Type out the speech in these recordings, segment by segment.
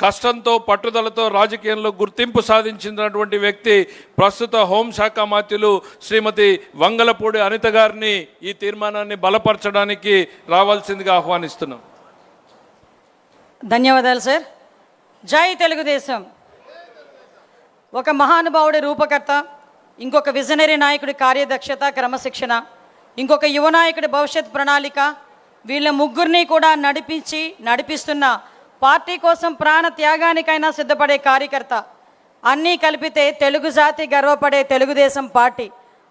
కష్టంతో పట్టుదలతో రాజకీయంలో గుర్తింపు సాధించినటువంటి వ్యక్తి ప్రస్తుత హోంశాఖ మంత్రులు శ్రీమతి వంగలపూడి అనిత గారిని ఈ తీర్మానాన్ని బలపరచడానికి రావాల్సిందిగా ఆహ్వానిస్తున్నాం. ధన్యవాదాలు సార్. జై తెలుగుదేశం. ఒక మహానుభావుడి రూపకర్త, ఇంకొక విజనరీ నాయకుడి కార్యదక్షత, క్రమశిక్షణ, ఇంకొక యువ నాయకుడి భవిష్యత్ ప్రణాళిక, వీళ్ళ ముగ్గురిని కూడా నడిపిస్తున్న పార్టీ కోసం ప్రాణ త్యాగానికైనా సిద్ధపడే కార్యకర్త, అన్నీ కలిపితే తెలుగు జాతి గర్వపడే తెలుగుదేశం పార్టీ.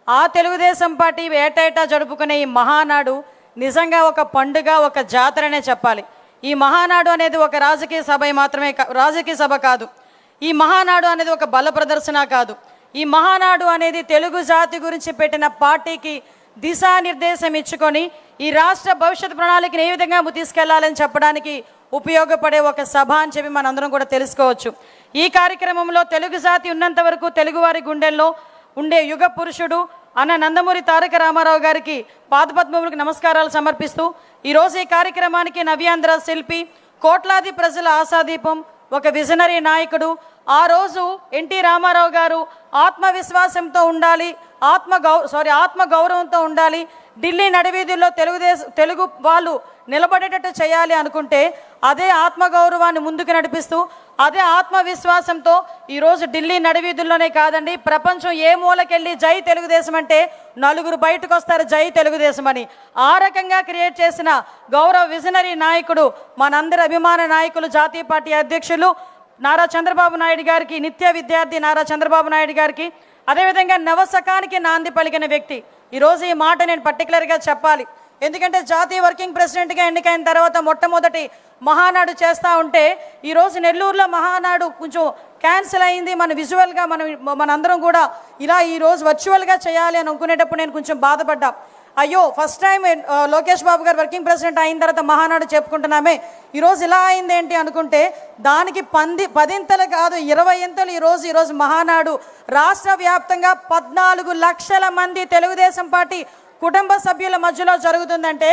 ఆ తెలుగుదేశం పార్టీ ఏటేటా జరుపుకునే ఈ మహానాడు నిజంగా ఒక పండుగ, ఒక జాతరనే చెప్పాలి. ఈ మహానాడు అనేది ఒక రాజకీయ సభ కాదు. ఈ మహానాడు అనేది ఒక బల ప్రదర్శన కాదు. ఈ మహానాడు అనేది తెలుగు జాతి గురించి పెట్టిన పార్టీకి దిశానిర్దేశం ఇచ్చుకొని ఈ రాష్ట్ర భవిష్యత్ ప్రణాళికను ఏ విధంగా తీసుకెళ్లాలని చెప్పడానికి ఉపయోగపడే ఒక సభ అని చెప్పి మనందరం కూడా తెలుసుకోవచ్చు. ఈ కార్యక్రమంలో తెలుగు జాతి ఉన్నంత వరకు తెలుగువారి గుండెల్లో ఉండే యుగ పురుషుడు అన్న నందమూరి తారక రామారావు గారికి పాదపద్మములకు నమస్కారాలు సమర్పిస్తూ ఈరోజు ఈ కార్యక్రమానికి నవ్యాంధ్ర శిల్పి, కోట్లాది ప్రజల ఆశాదీపం, ఒక విజనరీ నాయకుడు, ఆ రోజు ఎన్టీ రామారావు గారు ఆత్మవిశ్వాసంతో ఉండాలి, ఆత్మ గౌరవంతో ఉండాలి, ఢిల్లీ నడివీధుల్లో తెలుగు వాళ్ళు నిలబడేటట్టు చేయాలి అనుకుంటే అదే ఆత్మగౌరవాన్ని ముందుకు నడిపిస్తూ అదే ఆత్మవిశ్వాసంతో ఈరోజు ఢిల్లీ నడివీధుల్లోనే కాదండి, ప్రపంచం ఏ మూలకెళ్ళి జై తెలుగుదేశం అంటే నలుగురు బయటకు వస్తారు జై తెలుగుదేశం అని. ఆ రకంగా క్రియేట్ చేసిన గౌరవ విజనరీ నాయకుడు, మనందరి అభిమాన నాయకులు, జాతీయ పార్టీ అధ్యక్షులు నారా చంద్రబాబు నాయుడు గారికి, నిత్య విద్యార్థి నారా చంద్రబాబు నాయుడు గారికి, అదేవిధంగా నవశకానికి నాంది పలికిన వ్యక్తి. ఈరోజు ఈ మాట నేను పర్టికులర్గా చెప్పాలి, ఎందుకంటే జాతీయ వర్కింగ్ ప్రెసిడెంట్గా ఎన్నికైన తర్వాత మొట్టమొదటి మహానాడు చేస్తూ ఉంటే ఈరోజు నెల్లూరులో మహానాడు కొంచెం క్యాన్సిల్ అయింది. మనందరం కూడా ఇలా ఈరోజు వర్చువల్గా చేయాలి అని అనుకునేటప్పుడు నేను కొంచెం బాధపడ్డా. అయ్యో, ఫస్ట్ టైం లోకేష్ బాబు గారు వర్కింగ్ ప్రెసిడెంట్ అయిన తర్వాత మహానాడు చెప్పుకుంటున్నామే, ఈరోజు ఇలా అయింది ఏంటి అనుకుంటే దానికి 10 కాదు 20 ఈరోజు మహానాడు రాష్ట్ర వ్యాప్తంగా 14 లక్షల మంది తెలుగుదేశం పార్టీ కుటుంబ సభ్యుల మధ్యలో జరుగుతుందంటే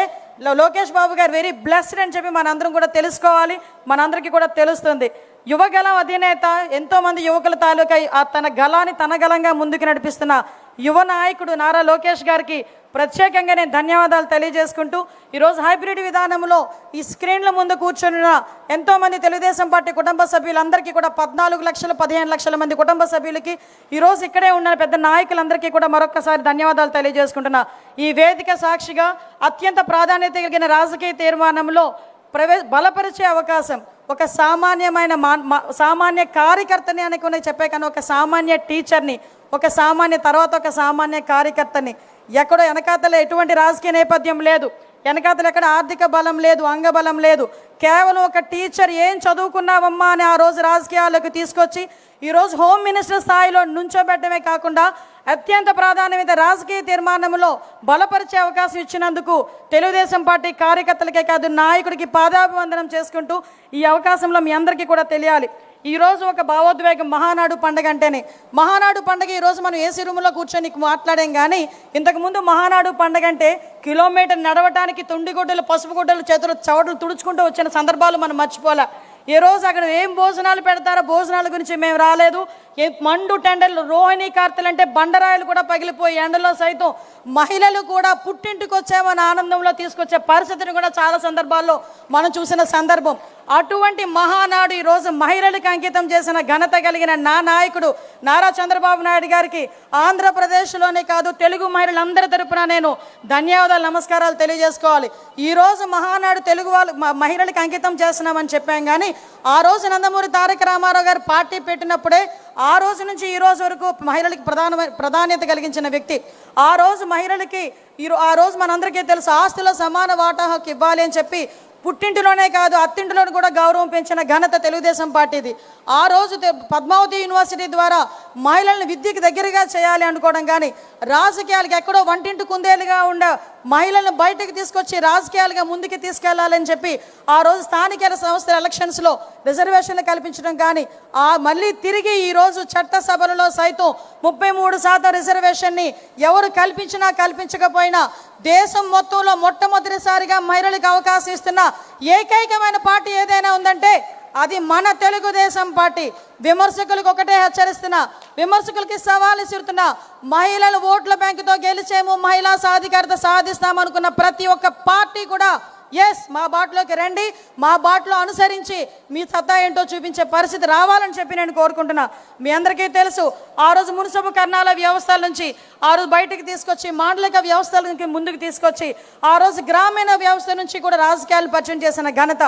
లోకేష్ బాబు గారు వెరీ బ్లెస్డ్ అని చెప్పి మనందరం కూడా తెలుసుకోవాలి, మనందరికీ కూడా తెలుస్తుంది. యువగలం అధినేత, ఎంతోమంది యువకుల తాలూకా తన గలాన్ని తన గలంగా ముందుకు నడిపిస్తున్న యువ నాయకుడు నారా లోకేష్ గారికి ప్రత్యేకంగా నేను ధన్యవాదాలు తెలియజేసుకుంటూ ఈరోజు హైబ్రిడ్ విధానంలో ఈ స్క్రీన్ల ముందు కూర్చున్న ఎంతోమంది తెలుగుదేశం పార్టీ కుటుంబ సభ్యులందరికీ కూడా 14 లక్షలు 15 లక్షల మంది కుటుంబ సభ్యులకి, ఈరోజు ఇక్కడే ఉన్న పెద్ద నాయకులందరికీ కూడా మరొకసారి ధన్యవాదాలు తెలియజేసుకుంటున్నా. ఈ వేదిక సాక్షిగా అత్యంత ప్రాధాన్యత కలిగిన రాజకీయ తీర్మానంలో బలపరిచే అవకాశం, ఒక సామాన్య కార్యకర్తని అనుకునే చెప్పే కానీ ఒక సామాన్య టీచర్ని, ఒక సామాన్య కార్యకర్తని, ఎక్కడో వెనకాతల ఎటువంటి రాజకీయ నేపథ్యం లేదు, వెనకాతలు ఎక్కడ ఆర్థిక బలం లేదు, అంగబలం లేదు, కేవలం ఒక టీచర్ ఏం చదువుకున్నావమ్మా అని ఆ రోజు రాజకీయాల్లోకి తీసుకొచ్చి ఈరోజు హోమ్ మినిస్టర్ స్థాయిలో నుంచోబెట్టడమే కాకుండా అత్యంత ప్రాధాన్యత రాజకీయ తీర్మానంలో బలపరిచే అవకాశం ఇచ్చినందుకు తెలుగుదేశం పార్టీ కార్యకర్తలకే కాదు నాయకుడికి పాదాభివందనం చేసుకుంటూ ఈ అవకాశంలో మీ అందరికీ కూడా తెలియాలి. ఈరోజు ఒక భావోద్వేగం మహానాడు పండుగ అంటేనే. మహానాడు పండుగ ఈరోజు మనం ఏసీ రూమ్లో కూర్చొని మాట్లాడాం, కానీ ఇంతకుముందు మహానాడు పండుగ అంటే కిలోమీటర్ నడవటానికి తుండిగుడ్డలు, పసుపు గుడ్డలు, చేతులు చవటలు తుడుచుకుంటూ వచ్చిన సందర్భాలు మనం మర్చిపోలే. ఈ రోజు అక్కడ ఏం భోజనాలు పెడతారో భోజనాల గురించి మేము రాలేదు. మండు టెండర్లు, రోహిణీ కార్తెలు అంటే బండరాయలు కూడా పగిలిపోయి ఎండలో సైతం మహిళలు కూడా పుట్టింటికి వచ్చామని ఆనందంలో తీసుకొచ్చే పరిస్థితిని కూడా చాలా సందర్భాల్లో మనం చూసిన సందర్భం. అటువంటి మహానాడు ఈరోజు మహిళలకు అంకితం చేసిన ఘనత కలిగిన నా నాయకుడు నారా చంద్రబాబు నాయుడు గారికి ఆంధ్రప్రదేశ్లోనే కాదు తెలుగు మహిళలందరి తరపున నేను ధన్యవాదాలు, నమస్కారాలు తెలియజేసుకోవాలి. ఈరోజు మహానాడు తెలుగు మహిళలకు అంకితం చేస్తున్నామని చెప్పాం, కానీ ఆ రోజు నందమూరి తారక రామారావు గారు పార్టీ పెట్టినప్పుడే ఆ రోజు నుంచి ఈ రోజు వరకు మహిళలకి ప్రాధాన్యత కలిగించిన వ్యక్తి. ఆ రోజు మహిళలకి ఆ రోజు మనందరికీ తెలుసు, ఆస్తిలో సమాన వాటా హక్కు ఇవ్వాలి అని చెప్పి పుట్టింటిలోనే కాదు అత్తింటిలోనూ కూడా గౌరవం పెంచిన ఘనత తెలుగుదేశం పార్టీది. ఆ రోజు పద్మావతి యూనివర్సిటీ ద్వారా మహిళలను విద్యకు దగ్గరగా చేయాలి అనుకోవడం, కానీ రాజకీయాలకు ఎక్కడో వంటింటి కుందేలుగా ఉండే మహిళలను బయటకు తీసుకొచ్చి రాజకీయాలుగా ముందుకు తీసుకెళ్లాలని చెప్పి ఆ రోజు స్థానిక సంస్థల ఎలక్షన్స్లో రిజర్వేషన్లు కల్పించడం, కానీ మళ్ళీ తిరిగి ఈరోజు చట్టసభలలో సైతం 33% రిజర్వేషన్ని ఎవరు కల్పించినా కల్పించకపోయినా దేశం మొత్తంలో మొట్టమొదటిసారిగా మహిళలకు అవకాశం ఇస్తున్న ఏకైకమైన పార్టీ ఏదైనా ఉందంటే అది మన తెలుగుదేశం పార్టీ. విమర్శకులకు ఒకటే హెచ్చరిస్తున్నా, విమర్శకులకి సవాల్ ఇస్తున్నా, మహిళల ఓట్ల బ్యాంకుతో గెలిచేము, మహిళా సాధికారత సాధిస్తామనుకున్న ప్రతి ఒక్క పార్టీ కూడా ఎస్ మా బాటలోకి రండి, మా బాటలో అనుసరించి మీ సత్తా ఏంటో చూపించే పరిస్థితి రావాలని చెప్పి నేను కోరుకుంటున్నా. మీ అందరికీ తెలుసు, ఆ రోజు మున్సిపల్ కర్ణాల వ్యవస్థల నుంచి ఆ రోజు బయటకు తీసుకొచ్చి మాండలిక వ్యవస్థల నుంచి ముందుకు తీసుకొచ్చి ఆ రోజు గ్రామీణ వ్యవస్థ నుంచి కూడా రాజకీయాలు పరిచయం చేసిన ఘనత,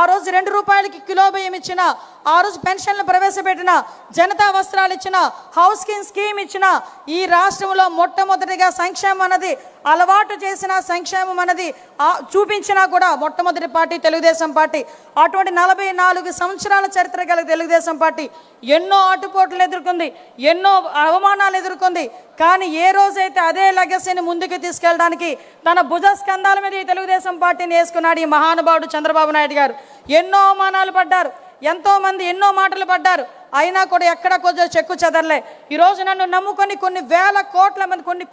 ఆ రోజు 2 రూపాయలకి కిలో బియ్యం ఇచ్చిన, ఆ రోజు పెన్షన్లు ప్రవేశపెట్టిన, జనతా వస్త్రాలు ఇచ్చిన, హౌస్ స్కీమ్ ఇచ్చిన, ఈ రాష్ట్రంలో మొట్టమొదటిగా సంక్షేమం అన్నది అలవాటు చేసిన, సంక్షేమం అన్నది చూపించినా కూడా మొట్టమొదటి పార్టీ తెలుగుదేశం పార్టీ. అటువంటి 44 సంవత్సరాల చరిత్ర గల తెలుగుదేశం పార్టీ ఎన్నో ఆటుపోట్లు ఎదుర్కొంది, ఎన్నో అవమానాలు ఎదుర్కొంది. కానీ ఏ రోజైతే అదే లెగసీని ముందుకు తీసుకెళ్ళడానికి తన భుజ స్కంధాల మీద ఈ తెలుగుదేశం పార్టీని వేసుకున్నాడు ఈ మహానుభావుడు చంద్రబాబు నాయుడు గారు. ఎన్నో అవమానాలు పడ్డారు, ఎంతోమంది ఎన్నో మాటలు పడ్డారు, అయినా కూడా ఎక్కడ కొంచెం చెక్కు చెదరలే. ఈరోజు నన్ను నమ్ముకొని కొన్ని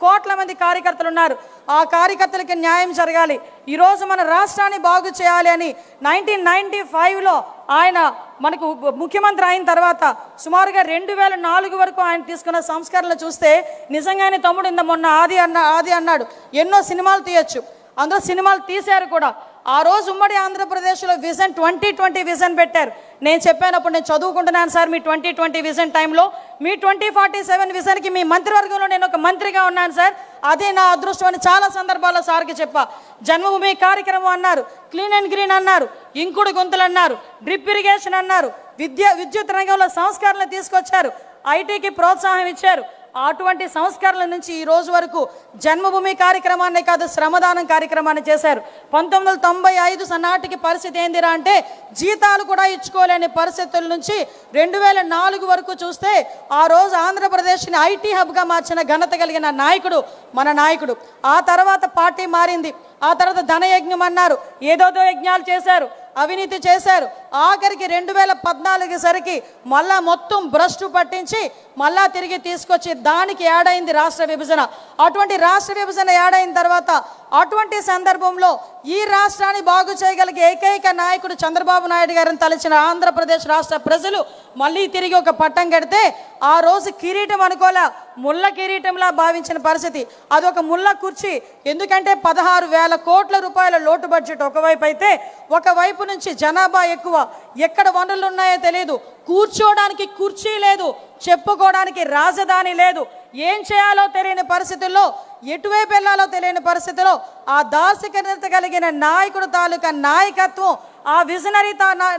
కోట్ల మంది కార్యకర్తలు ఉన్నారు. ఆ కార్యకర్తలకి న్యాయం జరగాలి, ఈరోజు మన రాష్ట్రాన్ని బాగు చేయాలి అని 1995లో ఆయన మనకు ముఖ్యమంత్రి అయిన తర్వాత సుమారుగా 2004 వరకు ఆయన తీసుకున్న సంస్కరణలు చూస్తే నిజంగానే తమ్ముడు మొన్న ఆది అన్నాడు ఎన్నో సినిమాలు తీయచ్చు, అందులో సినిమాలు తీశారు కూడా. ఆ రోజు ఉమ్మడి ఆంధ్రప్రదేశ్లో విజన్ 2020 విజన్ పెట్టారు. నేను చెప్పానప్పుడు నేను చదువుకుంటున్నాను సార్, మీ 2020 విజన్ టైంలో మీ 2047 విజన్కి మీ మంత్రివర్గంలో నేను ఒక మంత్రిగా ఉన్నాను సార్, అదే నా అదృష్టం అని చాలా సందర్భాల్లో సార్కి చెప్పా. జన్మభూమి కార్యక్రమం అన్నారు, క్లీన్ అండ్ గ్రీన్ అన్నారు, ఇంకుడు గొంతులు అన్నారు, డ్రిప్ ఇరిగేషన్ అన్నారు, విద్యుత్ రంగంలో సంస్కరణలు తీసుకొచ్చారు, ఐటీకి ప్రోత్సాహం ఇచ్చారు. అటువంటి సంస్కరణల నుంచి ఈ రోజు వరకు జన్మభూమి కార్యక్రమాన్ని కాదు, శ్రమదానం కార్యక్రమాన్ని చేశారు. 1995 నాటికి పరిస్థితి ఏందిరా అంటే జీతాలు కూడా ఇచ్చుకోలేని పరిస్థితుల నుంచి 2004 వరకు చూస్తే ఆ రోజు ఆంధ్రప్రదేశ్ని ఐటీ హబ్గా మార్చిన ఘనత కలిగిన నాయకుడు మన నాయకుడు. ఆ తర్వాత పార్టీ మారింది, ఆ తర్వాత ధనయజ్ఞం అన్నారు, ఏదోదో యజ్ఞాలు చేశారు, అవినీతి చేశారు. ఆఖరికి 2014 సరికి మళ్ళా మొత్తం భ్రష్టు పట్టించి మళ్ళా తిరిగి తీసుకొచ్చి దానికి యాడ్ అయింది రాష్ట్ర విభజన. అటువంటి రాష్ట్ర విభజన యాడ్ అయిన తర్వాత అటువంటి సందర్భంలో ఈ రాష్ట్రాన్ని బాగు చేయగలిగే ఏకైక నాయకుడు చంద్రబాబు నాయుడు గారిని తలచిన ఆంధ్రప్రదేశ్ రాష్ట్ర ప్రజలు మళ్ళీ తిరిగి ఒక పట్టం కడితే ఆ రోజు కిరీటం అనుకోలే, ముళ్ళ కిరీటంలా భావించిన పరిస్థితి. అదొక ముళ్ళ కుర్చీ. ఎందుకంటే 16,000 కోట్ల రూపాయల లోటు బడ్జెట్ ఒకవైపు అయితే, ఒకవైపు నుంచి జనాభా ఎక్కువ, ఎక్కడ వనరులు ఉన్నాయో తెలియదు, కూర్చోడానికి కుర్చీ లేదు, చెప్పుకోవడానికి రాజధాని లేదు, ఏం చేయాలో తెలియని పరిస్థితుల్లో, ఎటువైపు వెళ్ళాలో తెలియని పరిస్థితిలో ఆ దార్శనికత కలిగిన నాయకుడు తాలూకా నాయకత్వం, ఆ విజనరీ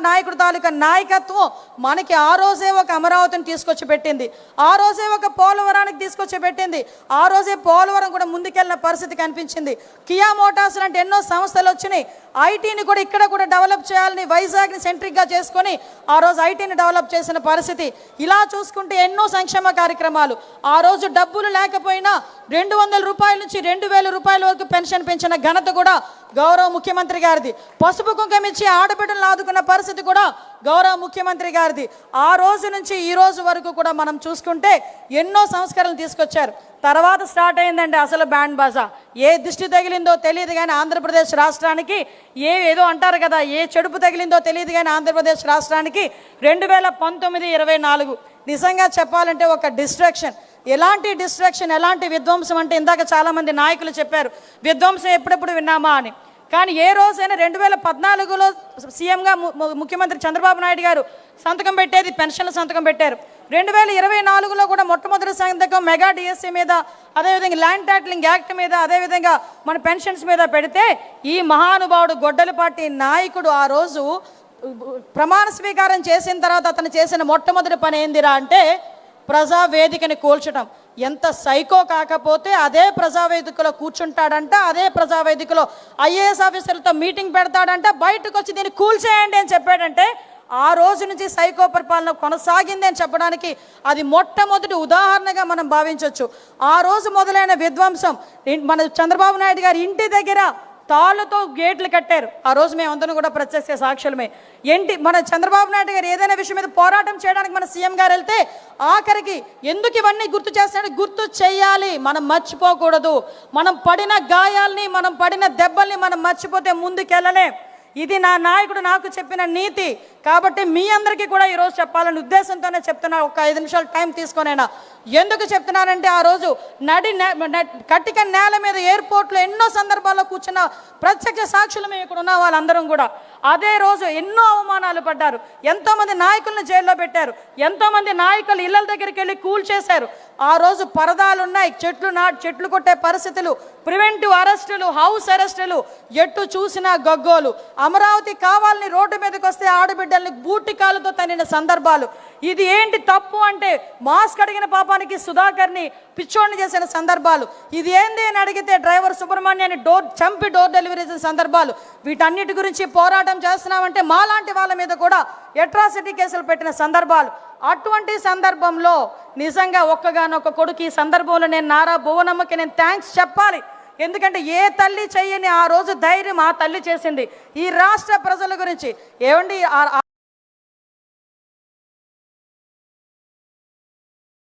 నాయకుడు తాలూకా నాయకత్వం మనకి ఆ రోజే ఒక అమరావతిని తీసుకొచ్చి పెట్టింది, ఆ రోజే ఒక పోలవరానికి తీసుకొచ్చి పెట్టింది, ఆ రోజే పోలవరం కూడా ముందుకెళ్ళిన పరిస్థితి కనిపించింది. కియా మోటార్స్ లాంటి ఎన్నో సంస్థలు వచ్చినాయి. ఐటీని కూడా ఇక్కడ కూడా డెవలప్ చేయాలని వైజాగ్ని సెంట్రిక్గా చేసుకొని ఆ రోజు ఐటీని డెవలప్ చేసిన పరిస్థితి. ఇలా చూసుకుంటే ఎన్నో సంక్షేమ కార్యక్రమాలు. ఆ రోజు డబ్బులు లేకపోయినా 200 రూపాయల నుంచి 2,000 రూపాయల వరకు పెన్షన్ పెంచిన ఘనత కూడా గౌరవ ముఖ్యమంత్రి గారిది. పసుపు కుంకుమ ఇచ్చి ఆడబిడ్డలను ఆదుకున్న పరిస్థితి కూడా గౌరవ ముఖ్యమంత్రి గారిది. ఆ రోజు నుంచి ఈ రోజు వరకు కూడా మనం చూసుకుంటే ఎన్నో సంస్కరణలు తీసుకొచ్చారు. తర్వాత స్టార్ట్ అయిందండి అసలు బ్యాండ్ బాజా. ఏ దిష్టి తగిలిందో తెలియదు కానీ ఆంధ్రప్రదేశ్ రాష్ట్రానికి ఏదో అంటారు కదా, ఏ చెడుపు తగిలిందో తెలియదు కానీ ఆంధ్రప్రదేశ్ రాష్ట్రానికి 2019-24 నిజంగా చెప్పాలంటే ఒక డిస్ట్రాక్షన్. ఎలాంటి డిస్ట్రాక్షన్, ఎలాంటి విధ్వంసం అంటే ఇందాక చాలామంది నాయకులు చెప్పారు విధ్వంసం ఎప్పుడెప్పుడు విన్నామా అని. కానీ ఏ రోజైనా 2014లో సీఎంగా ముఖ్యమంత్రి చంద్రబాబు నాయుడు గారు సంతకం పెట్టేది పెన్షన్ల సంతకం పెట్టారు. 2024లో కూడా మొట్టమొదటి సంతకం మెగా డిఎస్సీ మీద, అదేవిధంగా ల్యాండ్ టైటిలింగ్ యాక్ట్ మీద, అదేవిధంగా మన పెన్షన్స్ మీద పెడితే ఈ మహానుభావుడు గొడ్డలిపాటి నాయకుడు ఆ రోజు ప్రమాణ స్వీకారం చేసిన తర్వాత అతను చేసిన మొట్టమొదటి పని ఏందిరా అంటే ప్రజావేదికని కూల్చడం. ఎంత సైకో కాకపోతే అదే ప్రజావేదికలో కూర్చుంటాడంట, అదే ప్రజావేదికలో ఐఏఎస్ ఆఫీసర్లతో మీటింగ్ పెడతాడంట, బయటకు వచ్చి దీన్ని కూల్చేయండి అని చెప్పాడంటే ఆ రోజు నుంచి సైకో పరిపాలన కొనసాగింది అని చెప్పడానికి అది మొట్టమొదటి ఉదాహరణగా మనం భావించవచ్చు. ఆ రోజు మొదలైన విధ్వంసం మన చంద్రబాబు నాయుడు గారి ఇంటి దగ్గర తాళ్ళతో గేట్లు కట్టారు. ఆ రోజు మేమందరం కూడా ప్రత్యక్ష సాక్షులమే. మన చంద్రబాబు నాయుడు గారు ఏదైనా విషయం మీద పోరాటం చేయడానికి మన సీఎం గారు వెళ్తే ఆఖరికి ఎందుకు ఇవన్నీ గుర్తు చేస్తాడు, గుర్తు చేయాలి, మనం మర్చిపోకూడదు. మనం పడిన గాయాల్ని, మనం పడిన దెబ్బల్ని మనం మర్చిపోతే ముందుకెళ్ళలేం. ఇది నా నాయకుడు నాకు చెప్పిన నీతి. కాబట్టి మీ అందరికీ కూడా ఈరోజు చెప్పాలని ఉద్దేశంతోనే చెప్తున్నా. ఒక 5 నిమిషాలు టైం తీసుకొనైనా. ఎందుకు చెప్తున్నానంటే ఆ రోజు కట్టిక నేల మీద ఎయిర్పోర్ట్లో ఎన్నో సందర్భాల్లో కూర్చున్న ప్రత్యక్ష సాక్షులు మేము ఇక్కడ ఉన్న వాళ్ళందరం కూడా అదే రోజు ఎన్నో అవమానాలు పడ్డారు. ఎంతోమంది నాయకులను జైల్లో పెట్టారు. ఎంతోమంది నాయకులు ఇళ్ళ దగ్గరికి వెళ్ళి కూల్చేశారు. ఆ రోజు పరదాలు ఉన్నాయి, చెట్లు కొట్టే పరిస్థితులు, ప్రివెంటివ్ అరెస్టులు, హౌస్ అరెస్టులు, ఎట్టు చూసినా గగ్గోలు. అమరావతి కావాలని రోడ్డు మీదకి వస్తే ఆడబిడ్డల్ని బూటి కాలుతో తన్నిన సందర్భాలు. ఇది ఏంటి తప్పు అంటే మాస్క్ అడిగిన పాపానికి సుధాకర్ని పిచ్చోడిని చేసిన సందర్భాలు. ఇది ఏంది అని అడిగితే డ్రైవర్ సుబ్రహ్మణ్యాన్ని చంపి డోర్ డెలివరీ చేసిన సందర్భాలు. వీటన్నిటి గురించి పోరాటం చేస్తున్నామంటే మాలాంటి వాళ్ళ మీద కూడా అట్రాసిటీ కేసులు పెట్టిన సందర్భాలు. అటువంటి సందర్భంలో నిజంగా ఒక్కగానొక్క కొడుకు ఈ సందర్భంలో నేను నారా భువనమ్మకి నేను థ్యాంక్స్ చెప్పాలి. ఎందుకంటే ఏ తల్లి చెయ్యని ఆ రోజు ధైర్యం ఆ తల్లి చేసింది ఈ రాష్ట్ర ప్రజల గురించి. ఏమండి